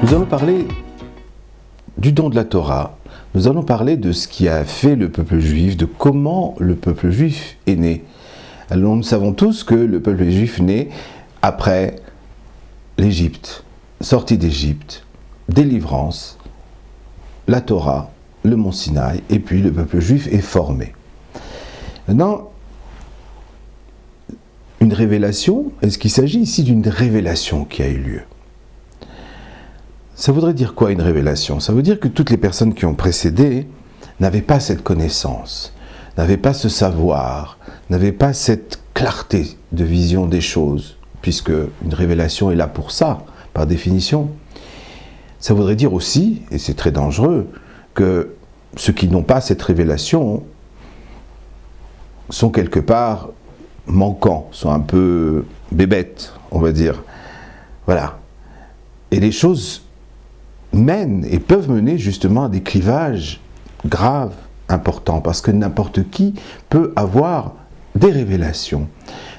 Nous allons parler du don de la Torah. Nous allons parler de ce qui a fait le peuple juif, de comment le peuple juif est né. Alors nous savons tous que le peuple juif naît après l'Égypte, sortie d'Égypte, délivrance, la Torah, le mont Sinaï, et puis le peuple juif est formé. Maintenant, une révélation, est-ce qu'il s'agit ici d'une révélation qui a eu lieu ? Ça voudrait dire quoi une révélation ? Ça veut dire que toutes les personnes qui ont précédé n'avaient pas cette connaissance, n'avaient pas ce savoir, n'avaient pas cette clarté de vision des choses, puisque une révélation est là pour ça, par définition. Ça voudrait dire aussi, et c'est très dangereux, que ceux qui n'ont pas cette révélation sont quelque part manquants, sont un peu bébêtes, on va dire. Voilà. Et les choses mènent et peuvent mener justement à des clivages graves, importants, parce que n'importe qui peut avoir des révélations.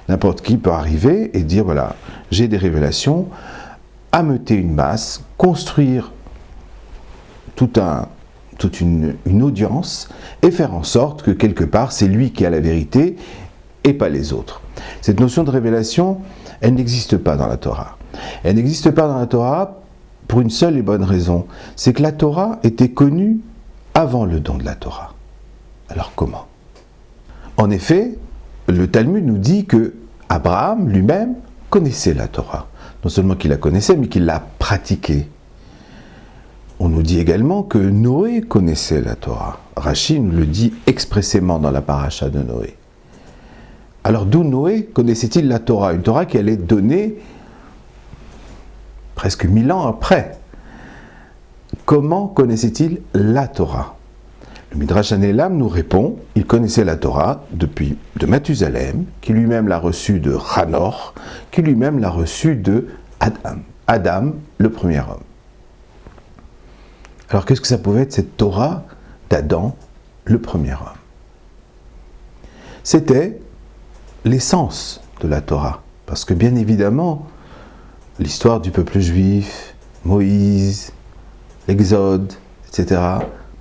N'importe qui peut arriver et dire, voilà, j'ai des révélations, ameuter une masse, construire toute une audience et faire en sorte que quelque part, c'est lui qui a la vérité et pas les autres. Cette notion de révélation, elle n'existe pas dans la Torah. Elle n'existe pas dans la Torah pour une seule et bonne raison, c'est que la Torah était connue avant le don de la Torah. Alors comment ? En effet, le Talmud nous dit que Abraham lui-même connaissait la Torah. Non seulement qu'il la connaissait, mais qu'il l'a pratiquée. On nous dit également que Noé connaissait la Torah. Rashi nous le dit expressément dans la paracha de Noé. Alors d'où Noé connaissait-il la Torah ? Une Torah qui allait être donnée presque 1000 ans après. Comment connaissait-il la Torah ? Le Midrash Hanelam nous répond, il connaissait la Torah de Mathusalem, qui lui-même l'a reçue de Hanor, qui lui-même l'a reçue de Adam, le premier homme. Alors qu'est-ce que ça pouvait être cette Torah d'Adam, le premier homme ? C'était l'essence de la Torah, parce que bien évidemment, l'histoire du peuple juif, Moïse, l'Exode, etc.,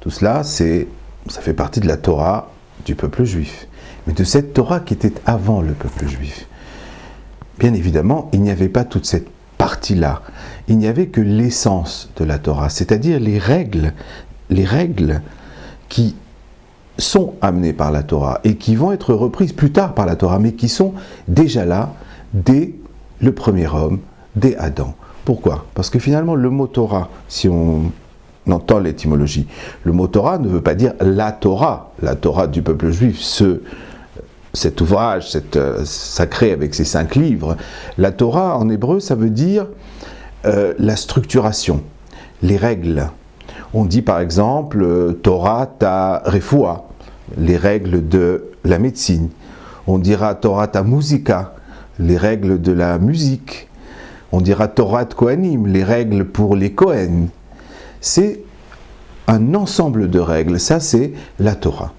tout cela, ça fait partie de la Torah du peuple juif. Mais de cette Torah qui était avant le peuple juif. Bien évidemment, il n'y avait pas toute cette partie-là. Il n'y avait que l'essence de la Torah, c'est-à-dire les règles qui sont amenées par la Torah et qui vont être reprises plus tard par la Torah, mais qui sont déjà là dès le premier homme, dès Adam. Pourquoi ? Parce que finalement, le mot Torah, si on entend l'étymologie, le mot Torah ne veut pas dire la Torah du peuple juif, cet ouvrage sacré avec ses 5 livres. La Torah, en hébreu, ça veut dire la structuration, les règles. On dit par exemple Torah ta refoua, les règles de la médecine. On dira Torah ta musica, les règles de la musique. On dira Torah Kohanim, les règles pour les Kohen. C'est un ensemble de règles, ça c'est la Torah.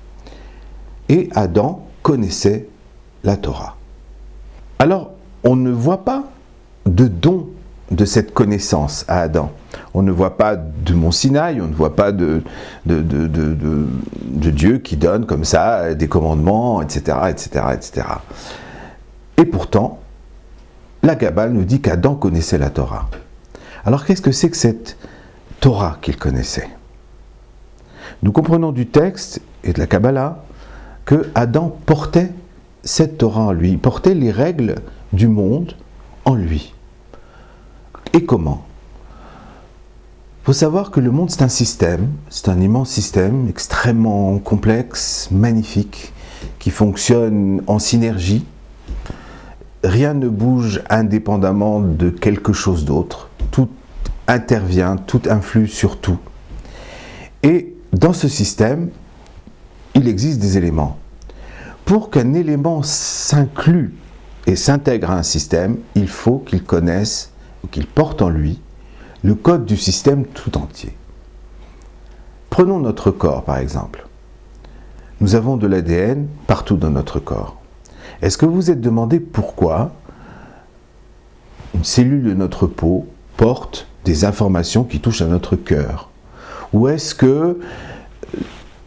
Et Adam connaissait la Torah. Alors, on ne voit pas de don de cette connaissance à Adam. On ne voit pas de mont Sinaï, on ne voit pas de Dieu qui donne comme ça des commandements, etc., etc., etc. Et pourtant, la Kabbale nous dit qu'Adam connaissait la Torah. Alors qu'est-ce que c'est que cette Torah qu'il connaissait ? Nous comprenons du texte et de la Kabbalah que Adam portait cette Torah en lui, il portait les règles du monde en lui. Et comment ? Il faut savoir que le monde c'est un système, c'est un immense système extrêmement complexe, magnifique, qui fonctionne en synergie. Rien ne bouge indépendamment de quelque chose d'autre. Tout intervient, tout influe sur tout. Et dans ce système, il existe des éléments. Pour qu'un élément s'inclue et s'intègre à un système, il faut qu'il connaisse, ou qu'il porte en lui, le code du système tout entier. Prenons notre corps, par exemple. Nous avons de l'ADN partout dans notre corps. Est-ce que vous vous êtes demandé pourquoi une cellule de notre peau porte des informations qui touchent à notre cœur? Ou est-ce que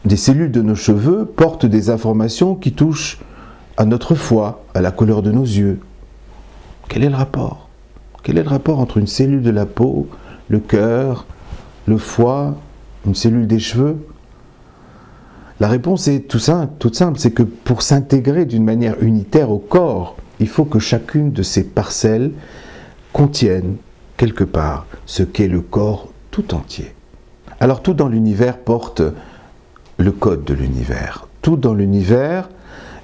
des cellules de nos cheveux portent des informations qui touchent à notre foie, à la couleur de nos yeux? Quel est le rapport? Quel est le rapport entre une cellule de la peau, le cœur, le foie, une cellule des cheveux? La réponse est toute simple, c'est que pour s'intégrer d'une manière unitaire au corps, il faut que chacune de ces parcelles contienne quelque part ce qu'est le corps tout entier. Alors tout dans l'univers porte le code de l'univers. Tout dans l'univers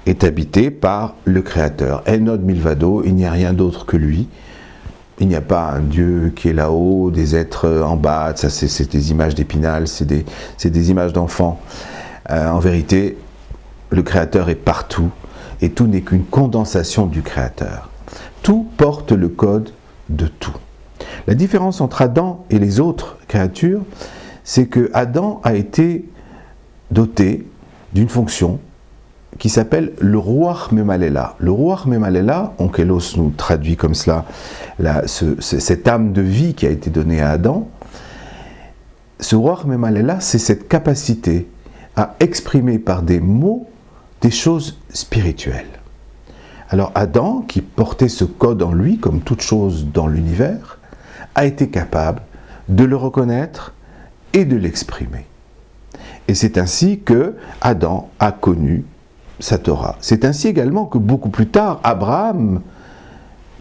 est habité par le Créateur. Enod Milvado, il n'y a rien d'autre que lui. Il n'y a pas un Dieu qui est là-haut, des êtres en bas, ça c'est des images d'Épinal, c'est des images d'enfants. En vérité, le Créateur est partout et tout n'est qu'une condensation du Créateur. Tout porte le code de tout. La différence entre Adam et les autres créatures, c'est que Adam a été doté d'une fonction qui s'appelle le Ruach Memalela. Le Ruach Memalela, Onkelos nous traduit comme cela, cette âme de vie qui a été donnée à Adam. Ce Ruach Memalela, c'est cette capacité à exprimer par des mots des choses spirituelles. Alors Adam, qui portait ce code en lui, comme toute chose dans l'univers, a été capable de le reconnaître et de l'exprimer. Et c'est ainsi que Adam a connu sa Torah. C'est ainsi également que beaucoup plus tard, Abraham,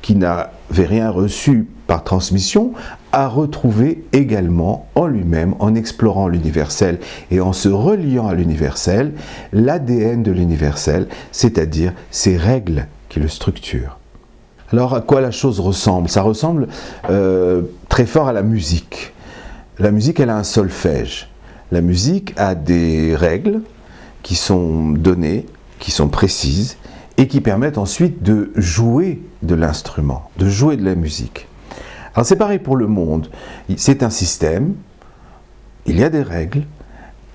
qui n'avait rien reçu par transmission, a retrouvé également en lui-même, en explorant l'universel et en se reliant à l'universel, l'ADN de l'universel, c'est-à-dire ses règles qui le structurent. Alors à quoi la chose ressemble? Ça ressemble très fort à la musique. La musique, elle a un solfège. La musique a des règles qui sont données, qui sont précises, et qui permettent ensuite de jouer de l'instrument, de jouer de la musique. Alors c'est pareil pour le monde. C'est un système, il y a des règles,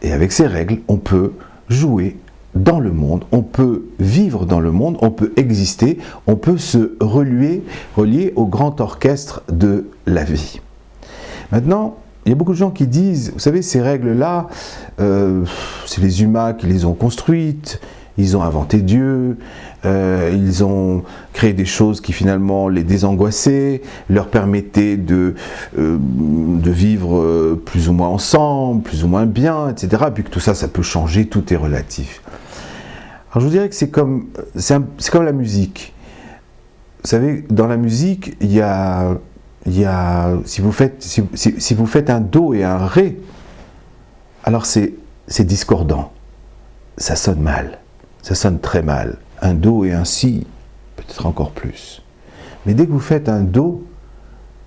et avec ces règles, on peut jouer dans le monde, on peut vivre dans le monde, on peut exister, on peut se relier au grand orchestre de la vie. Maintenant, il y a beaucoup de gens qui disent, vous savez, ces règles-là, c'est les humains qui les ont construites, ils ont inventé Dieu, ils ont créé des choses qui finalement les désangoissaient, leur permettaient de vivre plus ou moins ensemble, plus ou moins bien, etc. Puis que tout ça, ça peut changer, tout est relatif. Alors je vous dirais que c'est comme la musique. Vous savez, dans la musique, il y a si vous faites un do et un ré, alors c'est discordant, ça sonne mal, ça sonne très mal. Un do et un si, peut-être encore plus. Mais dès que vous faites un do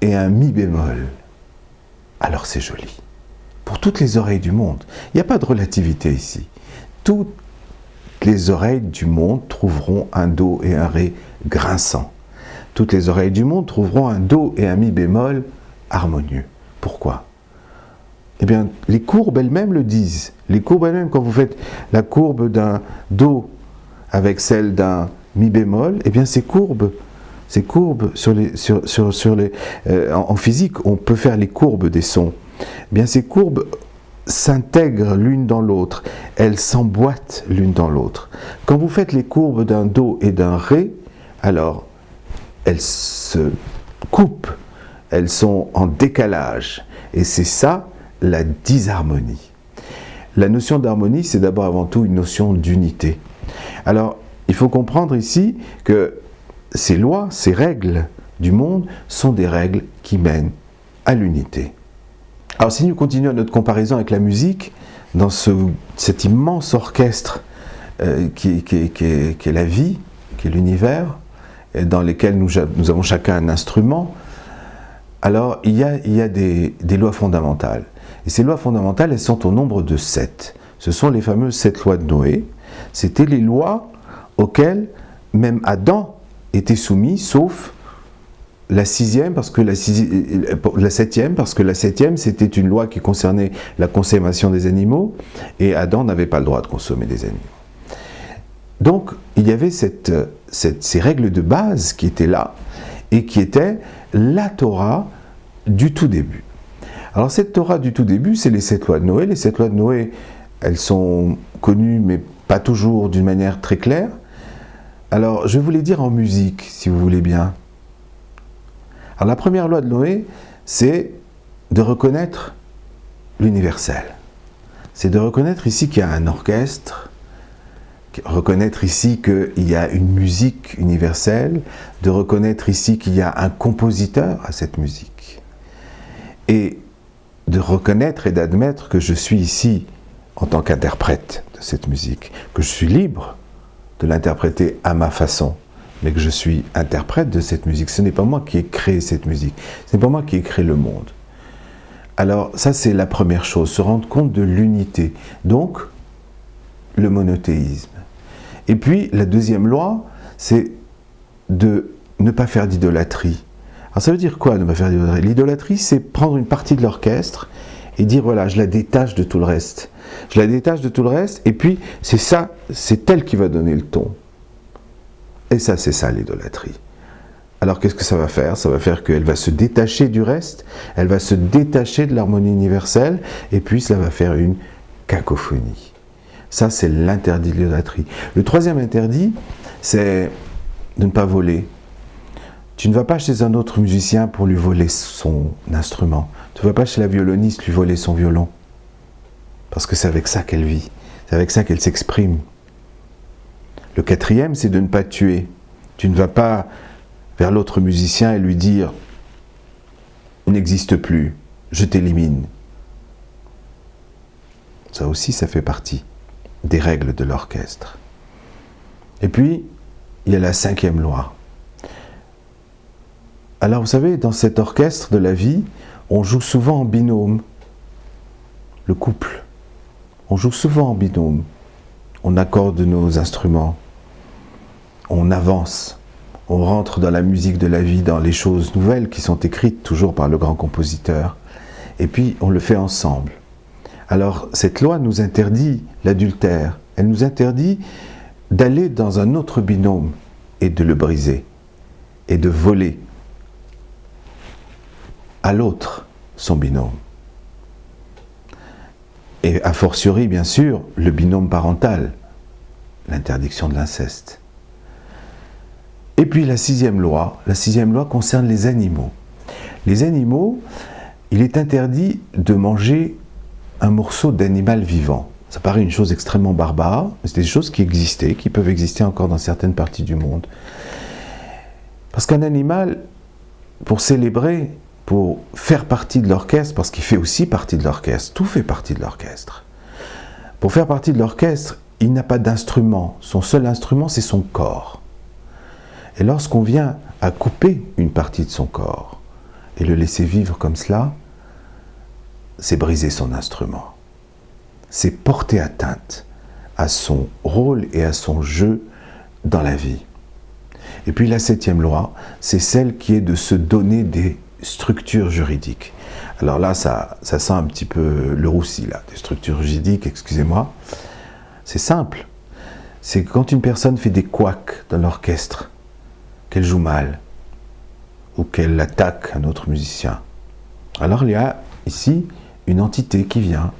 et un mi bémol, alors c'est joli. Pour toutes les oreilles du monde, il n'y a pas de relativité ici. Toutes les oreilles du monde trouveront un do et un ré grinçant. Toutes les oreilles du monde trouveront un do et un mi bémol harmonieux. Pourquoi? Eh bien, les courbes elles-mêmes le disent. Les courbes elles-mêmes, quand vous faites la courbe d'un do avec celle d'un mi bémol, eh bien ces courbes en physique, on peut faire les courbes des sons. Eh bien ces courbes s'intègrent l'une dans l'autre, elles s'emboîtent l'une dans l'autre. Quand vous faites les courbes d'un do et d'un ré, alors elles se coupent, elles sont en décalage. Et c'est ça la disharmonie. La notion d'harmonie, c'est d'abord avant tout une notion d'unité. Alors, il faut comprendre ici que ces lois, ces règles du monde sont des règles qui mènent à l'unité. Alors, si nous continuons notre comparaison avec la musique, dans cet immense orchestre qui est la vie, qui est l'univers, et dans lesquels nous avons chacun un instrument, alors il y a des lois fondamentales. Et ces lois fondamentales, elles sont au nombre de 7. Ce sont les fameuses 7 lois de Noé. C'était les lois auxquelles même Adam était soumis, sauf la 6e, parce que la 7e, parce que la 7e, c'était une loi qui concernait la consommation des animaux, et Adam n'avait pas le droit de consommer des animaux. Donc, il y avait ces règles de base qui étaient là, et qui étaient la Torah du tout début. Alors, cette Torah du tout début, c'est les 7 lois de Noé. Les 7 lois de Noé, elles sont connues, mais pas toujours d'une manière très claire. Alors, je vais vous les dire en musique, si vous voulez bien. Alors, la première loi de Noé, c'est de reconnaître l'universel. C'est de reconnaître ici qu'il y a un orchestre, reconnaître ici qu'il y a une musique universelle, de reconnaître ici qu'il y a un compositeur à cette musique. Et de reconnaître et d'admettre que je suis ici en tant qu'interprète de cette musique, que je suis libre de l'interpréter à ma façon, mais que je suis interprète de cette musique. Ce n'est pas moi qui ai créé cette musique, ce n'est pas moi qui ai créé le monde. Alors ça, c'est la première chose, se rendre compte de l'unité, donc le monothéisme. Et puis la deuxième loi, c'est de ne pas faire d'idolâtrie. Alors ça veut dire quoi, ne pas faire d'idolâtrie? L'idolâtrie, c'est prendre une partie de l'orchestre et dire voilà, je la détache de tout le reste. Je la détache de tout le reste, et puis c'est ça, c'est elle qui va donner le ton. Et ça, c'est ça l'idolâtrie. Alors qu'est-ce que ça va faire? Ça va faire qu'elle va se détacher du reste, elle va se détacher de l'harmonie universelle, et puis ça va faire une cacophonie. Ça, c'est l'interdit de l'idolâtrie. Le troisième interdit, c'est de ne pas voler. Tu ne vas pas chez un autre musicien pour lui voler son instrument. Tu ne vas pas chez la violoniste lui voler son violon. Parce que c'est avec ça qu'elle vit. C'est avec ça qu'elle s'exprime. Le quatrième, c'est de ne pas tuer. Tu ne vas pas vers l'autre musicien et lui dire « n'existe plus, je t'élimine ». Ça aussi, ça fait partie des règles de l'orchestre. Et puis, il y a la cinquième loi. Alors, vous savez, dans cet orchestre de la vie, on joue souvent en binôme. Le couple. On joue souvent en binôme. On accorde nos instruments. On avance. On rentre dans la musique de la vie, dans les choses nouvelles qui sont écrites toujours par le grand compositeur. Et puis, on le fait ensemble. Alors, cette loi nous interdit l'adultère. Elle nous interdit d'aller dans un autre binôme et de le briser. Et de voler à l'autre son binôme. Et a fortiori, bien sûr, le binôme parental, l'interdiction de l'inceste. Et puis la sixième loi concerne les animaux. Les animaux, il est interdit de manger un morceau d'animal vivant. Ça paraît une chose extrêmement barbare, mais c'est des choses qui existaient, qui peuvent exister encore dans certaines parties du monde. Parce qu'un animal, pour célébrer, pour faire partie de l'orchestre, parce qu'il fait aussi partie de l'orchestre, tout fait partie de l'orchestre. Pour faire partie de l'orchestre, il n'a pas d'instrument. Son seul instrument, c'est son corps. Et lorsqu'on vient à couper une partie de son corps et le laisser vivre comme cela, c'est briser son instrument. C'est porter atteinte à son rôle et à son jeu dans la vie. Et puis la septième loi, c'est celle qui est de se donner des structures juridiques. Alors là, ça sent un petit peu le roussi, là, des structures juridiques, excusez-moi. C'est simple. C'est quand une personne fait des couacs dans l'orchestre, qu'elle joue mal, ou qu'elle attaque un autre musicien. Alors il y a ici une entité qui vient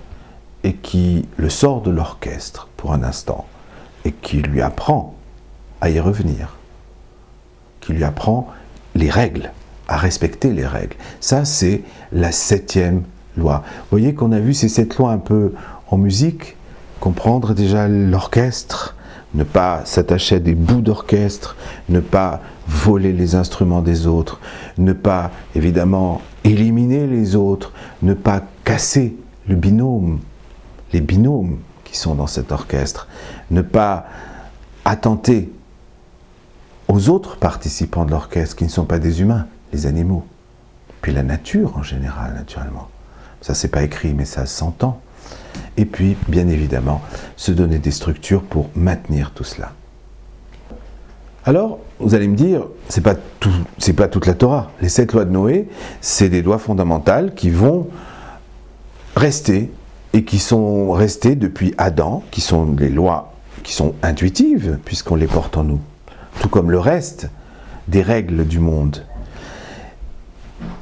et qui le sort de l'orchestre pour un instant, et qui lui apprend à y revenir, qui lui apprend les règles, à respecter les règles. Ça, c'est la septième loi. Vous voyez qu'on a vu ces 7 lois un peu en musique, comprendre déjà l'orchestre, ne pas s'attacher à des bouts d'orchestre, ne pas voler les instruments des autres, ne pas, évidemment, éliminer les autres, ne pas casser le binôme, les binômes qui sont dans cet orchestre, ne pas attenter aux autres participants de l'orchestre qui ne sont pas des humains, les animaux, puis la nature en général, naturellement. Ça, c'est pas écrit, mais ça s'entend. Et puis, bien évidemment, se donner des structures pour maintenir tout cela. Alors, vous allez me dire, c'est pas toute la Torah. Les 7 lois de Noé, c'est des lois fondamentales qui vont rester et qui sont restées depuis Adam, qui sont les lois qui sont intuitives, puisqu'on les porte en nous, tout comme le reste des règles du monde.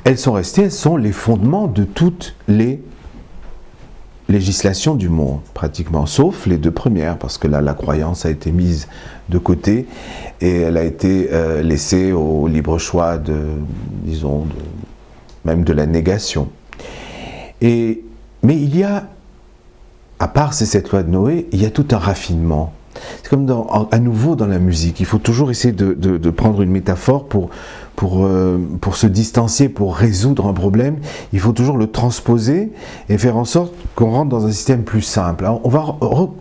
Elles sont restées, elles sont les fondements de toutes les législations du monde, pratiquement, sauf les deux premières, parce que là, la croyance a été mise de côté et elle a été laissée au libre choix même de la négation. Mais il y a, à part ces 7 lois de Noé, il y a tout un raffinement. C'est comme à nouveau dans la musique, il faut toujours essayer de prendre une métaphore pour se distancier, pour résoudre un problème. Il faut toujours le transposer et faire en sorte qu'on rentre dans un système plus simple. Alors, on va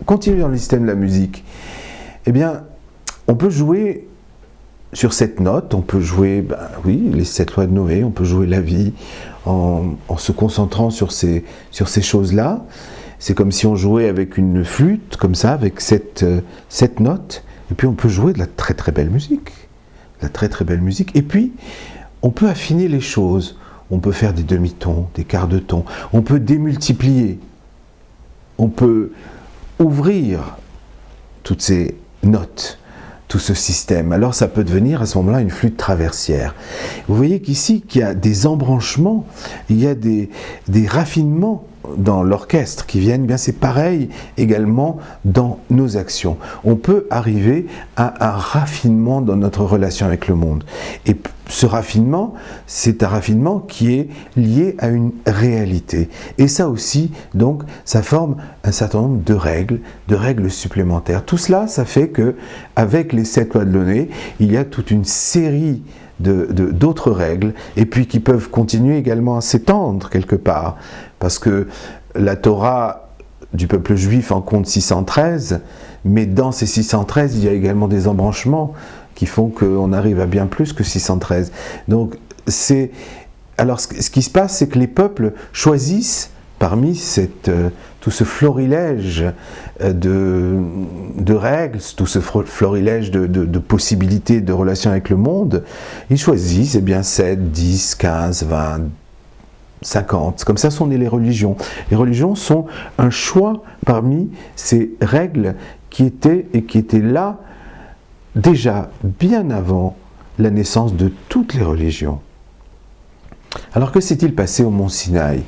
continuer dans le système de la musique. Eh bien, on peut jouer sur cette note, on peut jouer, les 7 lois de Noé, on peut jouer la vie en se concentrant sur ces choses-là. C'est comme si on jouait avec une flûte, comme ça, avec cette note, et puis on peut jouer de la très très belle musique. La très très belle musique. Et puis, on peut affiner les choses. On peut faire des demi-tons, des quarts de ton. On peut démultiplier. On peut ouvrir toutes ces notes, tout ce système. Alors ça peut devenir à ce moment-là une flûte traversière. Vous voyez qu'ici, qu'il y a des embranchements, il y a des raffinements dans l'orchestre qui viennent, bien c'est pareil également dans nos actions. On peut arriver à un raffinement dans notre relation avec le monde. Et ce raffinement, c'est un raffinement qui est lié à une réalité. Et ça aussi, donc, ça forme un certain nombre de règles supplémentaires. Tout cela, ça fait que, avec les 7 lois de Noé, il y a toute une série d'autres règles, et puis qui peuvent continuer également à s'étendre quelque part, parce que la Torah du peuple juif en compte 613, mais dans ces 613, il y a également des embranchements qui font qu'on arrive à bien plus que 613. Donc, alors ce qui se passe, c'est que les peuples choisissent parmi tout ce florilège de règles, tout ce florilège de possibilités de relations avec le monde, ils choisissent 7, 10, 15, 20, 50. Comme ça sont nées les religions. Les religions sont un choix parmi ces règles qui étaient là déjà bien avant la naissance de toutes les religions. Alors que s'est-il passé au mont Sinaï ?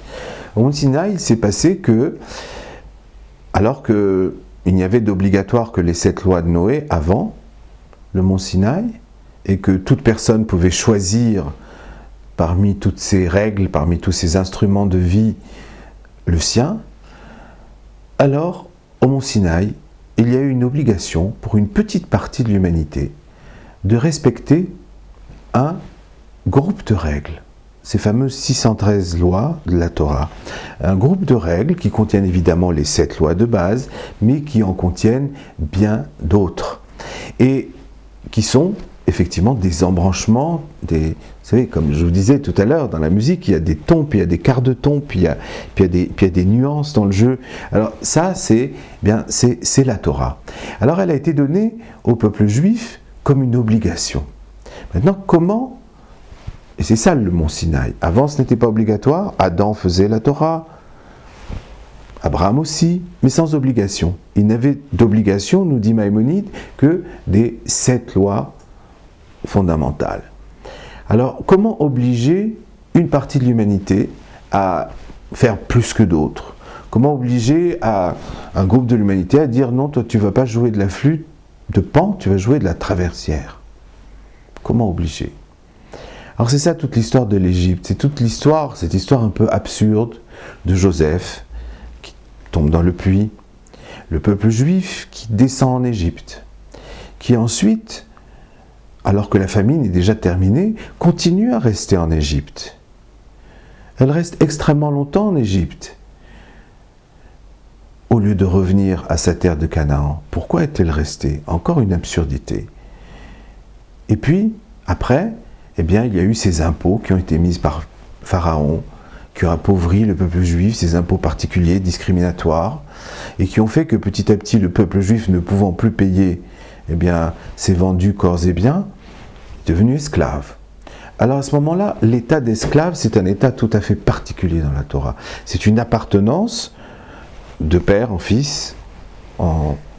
Au mont Sinaï, il s'est passé que, alors qu'il n'y avait d'obligatoire que les 7 lois de Noé avant le mont Sinaï, et que toute personne pouvait choisir parmi toutes ces règles, parmi tous ces instruments de vie, le sien, alors, au mont Sinaï, il y a eu une obligation pour une petite partie de l'humanité de respecter un groupe de règles. Ces fameuses 613 lois de la Torah. Un groupe de règles qui contiennent évidemment les 7 lois de base, mais qui en contiennent bien d'autres. Et qui sont effectivement des embranchements, vous savez, comme je vous disais tout à l'heure, dans la musique, il y a des tons, puis il y a des quarts de ton, puis il y a des nuances dans le jeu. Alors ça, c'est la Torah. Alors elle a été donnée au peuple juif comme une obligation. Maintenant, comment? Et c'est ça le mont Sinaï. Avant, ce n'était pas obligatoire. Adam faisait la Torah. Abraham aussi, mais sans obligation. Il n'avait d'obligation, nous dit Maïmonide, que des 7 lois fondamentales. Alors, comment obliger une partie de l'humanité à faire plus que d'autres? Comment obliger un groupe de l'humanité à dire non, toi tu ne vas pas jouer de la flûte de Pan, tu vas jouer de la traversière? Comment obliger? Alors c'est ça toute l'histoire de l'Égypte, c'est toute l'histoire, cette histoire un peu absurde de Joseph qui tombe dans le puits, le peuple juif qui descend en Égypte, qui ensuite, alors que la famine est déjà terminée, continue à rester en Égypte. Elle reste extrêmement longtemps en Égypte, au lieu de revenir à sa terre de Canaan. Pourquoi est-elle restée? Encore une absurdité. Et puis, après, il y a eu ces impôts qui ont été mis par Pharaon, qui ont appauvri le peuple juif, ces impôts particuliers, discriminatoires, et qui ont fait que petit à petit, le peuple juif, ne pouvant plus payer, s'est vendu corps et biens, est devenu esclave. Alors à ce moment-là, l'état d'esclave, c'est un état tout à fait particulier dans la Torah. C'est une appartenance de père en fils,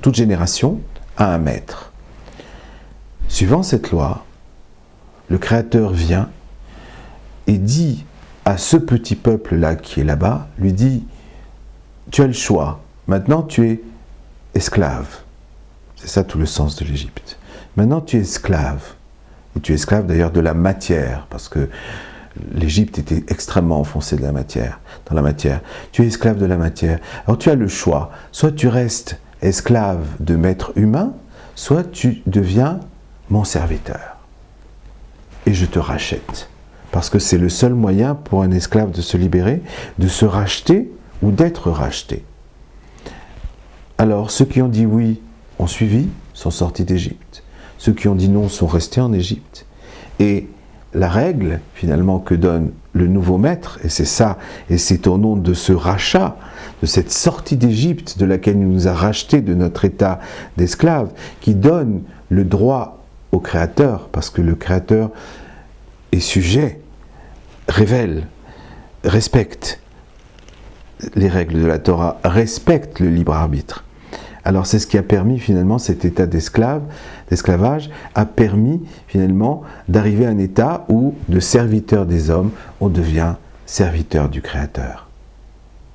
toute génération a un maître. Suivant cette loi, le Créateur vient et dit à ce petit peuple-là qui est là-bas, lui dit, tu as le choix, maintenant tu es esclave. C'est ça tout le sens de l'Égypte. Maintenant tu es esclave. Et tu es esclave d'ailleurs de la matière, parce que l'Égypte était extrêmement enfoncée dans la matière. Tu es esclave de la matière. Alors tu as le choix, soit tu restes esclave de maître humain, soit tu deviens mon serviteur. Et je te rachète. Parce que c'est le seul moyen pour un esclave de se libérer, de se racheter ou d'être racheté. Alors, ceux qui ont dit oui ont suivi, sont sortis d'Égypte. Ceux qui ont dit non sont restés en Égypte. Et la règle, finalement, que donne le nouveau maître, et c'est ça, et c'est au nom de ce rachat, de cette sortie d'Égypte de laquelle il nous a rachetés de notre état d'esclave, qui donne le droit au Créateur, parce que le Créateur est sujet, révèle, respecte les règles de la Torah, respecte le libre arbitre. Alors c'est ce qui a permis finalement, cet état d'esclavage, a permis finalement d'arriver à un état où, de serviteur des hommes, on devient serviteur du Créateur.